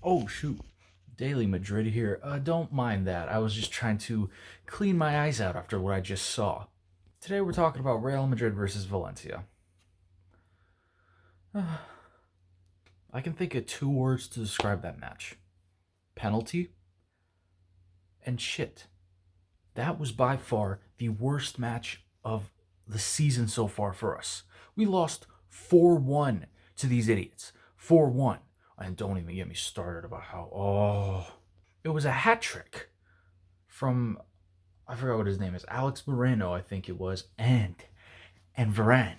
Oh, shoot. Daily Madrid here. Don't mind that. I was just trying to clean my eyes out after what I just saw. Today we're talking about Real Madrid versus Valencia. I can think of two words to describe that match: penalty and shit. That was by far the worst match of the season so far for us. We lost 4-1 to these idiots. 4-1. And don't even get me started about how, it was a hat trick from, I forgot what his name is, Alex Moreno, I think it was, and Varane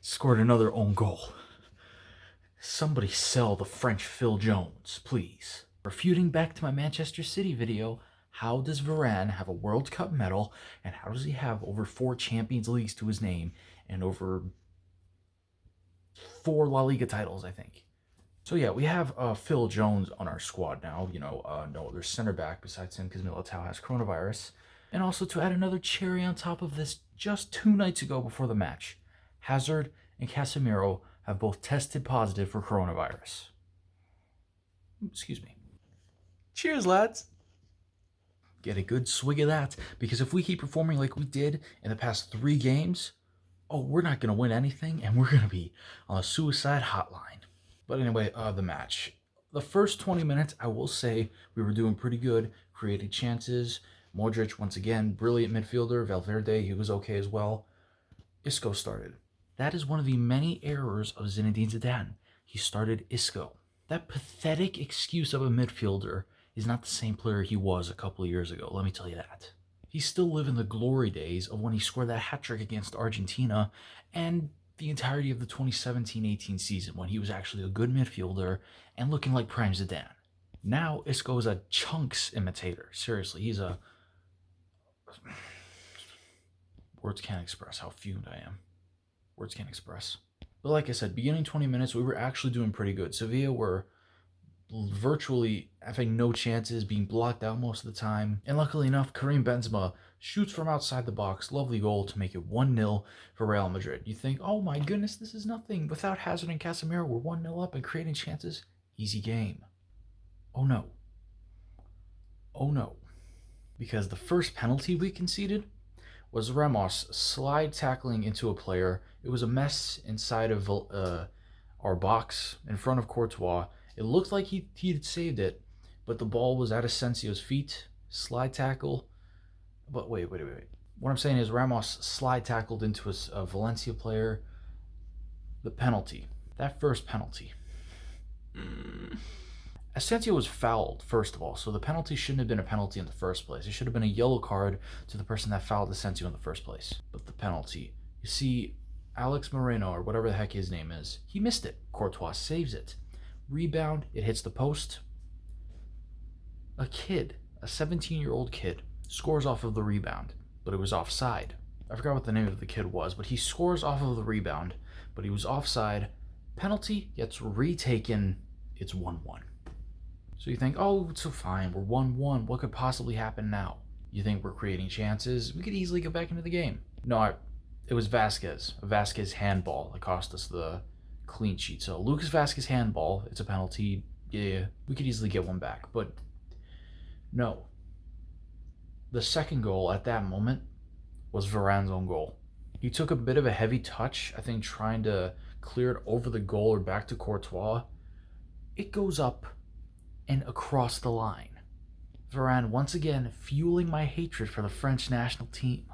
scored another own goal. Somebody sell the French Phil Jones, please. Refuting back to my Manchester City video, how does Varane have a World Cup medal, and how does he have over 4 Champions Leagues to his name, and over 4 La Liga titles, I think? So yeah, we have Phil Jones on our squad now. No other center back besides him because Militao has coronavirus. And also to add another cherry on top of this, just 2 nights ago before the match, Hazard and Casemiro have both tested positive for coronavirus. Excuse me. Cheers, lads. Get a good swig of that, because if we keep performing like we did in the past 3 games, we're not going to win anything, and we're going to be on a suicide hotline. But anyway, the match. The first 20 minutes, I will say, we were doing pretty good, creating chances. Modric, once again, brilliant midfielder. Valverde, he was okay as well. Isco started. That is one of the many errors of Zinedine Zidane. He started Isco. That pathetic excuse of a midfielder is not the same player he was a couple of years ago, let me tell you that. He's still living the glory days of when he scored that hat-trick against Argentina and the entirety of the 2017-18 season when he was actually a good midfielder and looking like prime Zidane. Now Isco is a chunks imitator. Seriously, he's a... Words can't express how fumed I am. Words can't express. But like I said, beginning 20 minutes, we were actually doing pretty good. Sevilla were virtually having no chances, being blocked out most of the time. And luckily enough, Karim Benzema shoots from outside the box, lovely goal to make it 1-0 for Real Madrid. You think, oh my goodness, this is nothing. Without Hazard and Casemiro, we're 1-0 up and creating chances. Easy game. Oh no. Oh no. Because the first penalty we conceded was Ramos slide tackling into a player. It was a mess inside of our box in front of Courtois. It looked like he had saved it, but the ball was at Asensio's feet. Slide tackle. But wait. What I'm saying is Ramos slide tackled into a Valencia player. The penalty. That first penalty. Asensio was fouled, first of all, so the penalty shouldn't have been a penalty in the first place. It should have been a yellow card to the person that fouled Asensio in the first place. But the penalty. You see, Alex Moreno, or whatever the heck his name is, he missed it. Courtois saves it. Rebound, it hits the post. A 17-year-old kid, scores off of the rebound, but it was offside. I forgot what the name of the kid was, but he scores off of the rebound, but he was offside. Penalty gets retaken. It's 1-1. So you think, oh, it's so fine, we're 1-1. What could possibly happen now? You think we're creating chances? We could easily get back into the game. No, it was Vasquez. A Vasquez handball that cost us the clean sheet. So Lucas Vasquez handball, it's a penalty. Yeah, we could easily get one back. But no. The second goal at that moment was Varane's own goal. He took a bit of a heavy touch, I think, trying to clear it over the goal or back to Courtois. It goes up and across the line. Varane once again fueling my hatred for the French national team.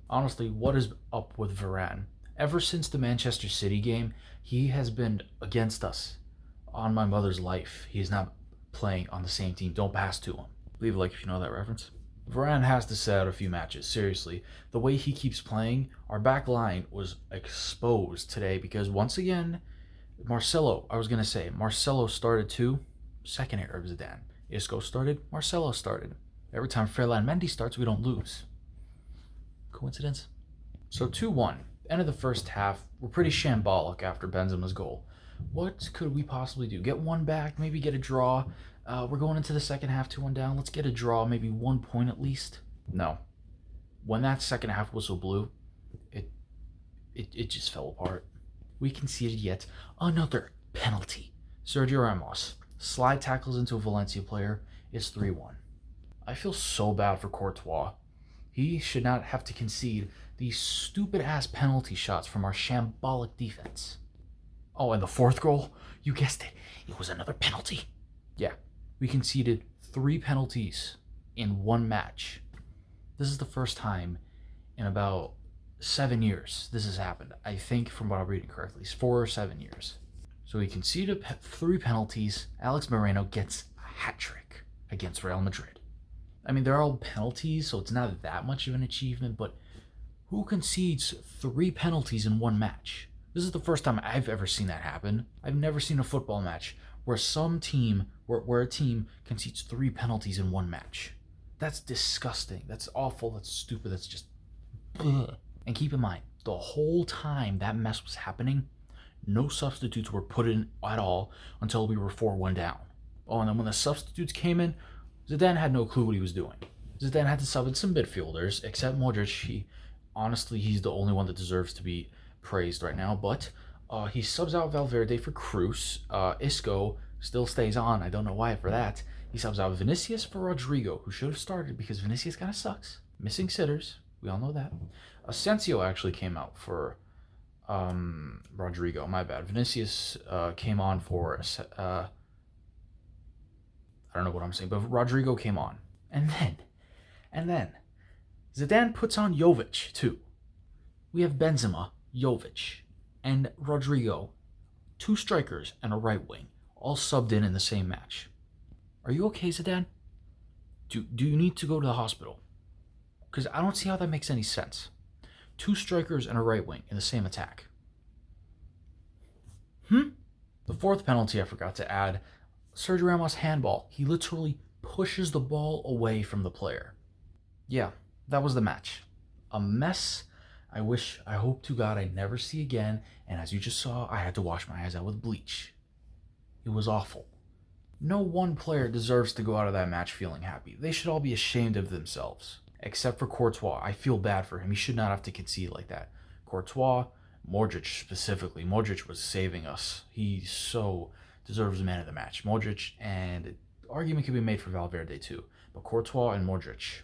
Honestly, what is up with Varane? Ever since the Manchester City game, he has been against us. On my mother's life, he is not playing on the same team. Don't pass to him. Leave a like if you know that reference. Varane has to sit out a few matches. Seriously, the way he keeps playing, our back line was exposed today because once again, Marcelo started too. Second error of Zidane. Isco started, Marcelo started. Every time Ferland Mendy starts, we don't lose. Coincidence? So 2-1. End of the first half. We're pretty shambolic after Benzema's goal. What could we possibly do? Get one back, maybe get a draw. We're going into the second half 2-1 down. Let's get a draw, maybe 1 point at least. No. When that second half whistle blew, it just fell apart. We conceded yet another penalty. Sergio Ramos slide tackles into a Valencia player. It's 3-1. I feel so bad for Courtois. He should not have to concede these stupid-ass penalty shots from our shambolic defense. Oh, and the fourth goal? You guessed it. It was another penalty. Yeah, we conceded 3 penalties in one match. This is the first time in about 7 years this has happened. I think, from what I'm reading correctly, it's 4 or 7 years. So we conceded 3 penalties. Alex Moreno gets a hat trick against Real Madrid. I mean, they're all penalties, so it's not that much of an achievement, but who concedes 3 penalties in one match? This is the first time I've ever seen that happen. I've never seen a football match where where a team concedes 3 penalties in one match. That's disgusting. That's awful. That's stupid. That's just... Ugh. And keep in mind, the whole time that mess was happening, no substitutes were put in at all until we were 4-1 down. Oh, and then when the substitutes came in, Zidane had no clue what he was doing. Zidane had to sub in some midfielders, except Modric. Honestly, he's the only one that deserves to be praised right now, but he subs out Valverde for Cruz. Isco still stays on. I don't know why for that. He subs out Vinicius for Rodrigo, who should have started because Vinicius kind of sucks. Missing sitters. We all know that. Asensio actually came out for Rodrigo. My bad. Vinicius came on for... I don't know what I'm saying, but Rodrigo came on. And then, Zidane puts on Jovic, too. We have Benzema, Jovic, and Rodrigo, 2 strikers and a right wing, all subbed in the same match. Are you okay, Zidane? Do you need to go to the hospital? Because I don't see how that makes any sense. 2 strikers and a right wing in the same attack. The 4th penalty I forgot to add, Sergio Ramos handball. He literally pushes the ball away from the player. Yeah, that was the match. A mess I hope to God I never see again, and as you just saw, I had to wash my eyes out with bleach. It was awful. No one player deserves to go out of that match feeling happy. They should all be ashamed of themselves. Except for Courtois. I feel bad for him. He should not have to concede like that. Courtois, Modric specifically. Modric was saving us. He so deserves the man of the match. Modric, and the argument can be made for Valverde too. But Courtois and Modric,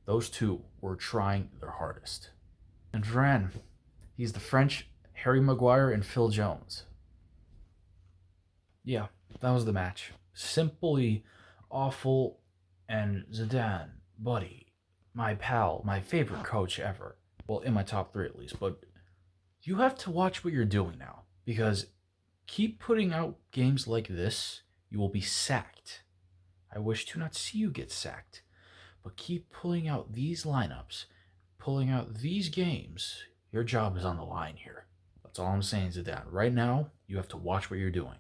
those two were trying their hardest. And Varane, he's the French Harry Maguire and Phil Jones. Yeah, that was the match. Simply awful. And Zidane, buddy, my pal, my favorite coach ever. Well, in my top 3 at least. But you have to watch what you're doing now. Because keep putting out games like this, you will be sacked. I wish to not see you get sacked. But keep pulling out these lineups, pulling out these games. Your job is on the line here. That's all I'm saying, Zidane. Right now, you have to watch what you're doing.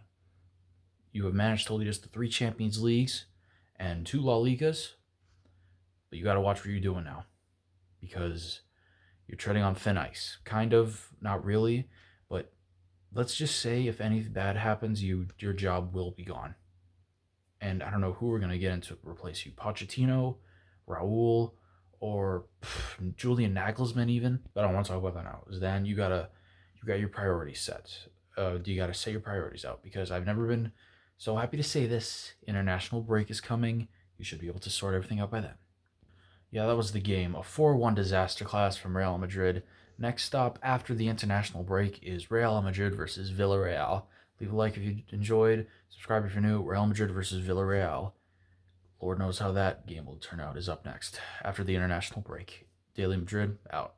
You have managed to lead us to 3 Champions Leagues and 2 La Ligas. But you got to watch what you're doing now. Because you're treading on thin ice. Kind of, not really. But let's just say if anything bad happens, your job will be gone. And I don't know who we're going to get in to replace you. Pochettino, Raul, or Julian Nagelsmann even. But I don't want to talk about that now. Then you got your priorities set. You got to set your priorities out. Because I've never been so happy to say this. International break is coming. You should be able to sort everything out by then. Yeah, that was the game. A 4-1 disaster class from Real Madrid. Next stop after the international break is Real Madrid versus Villarreal. Leave a like if you enjoyed. Subscribe if you're new. Real Madrid versus Villarreal. Lord knows how that game will turn out is up next after the international break. Daily Madrid, out.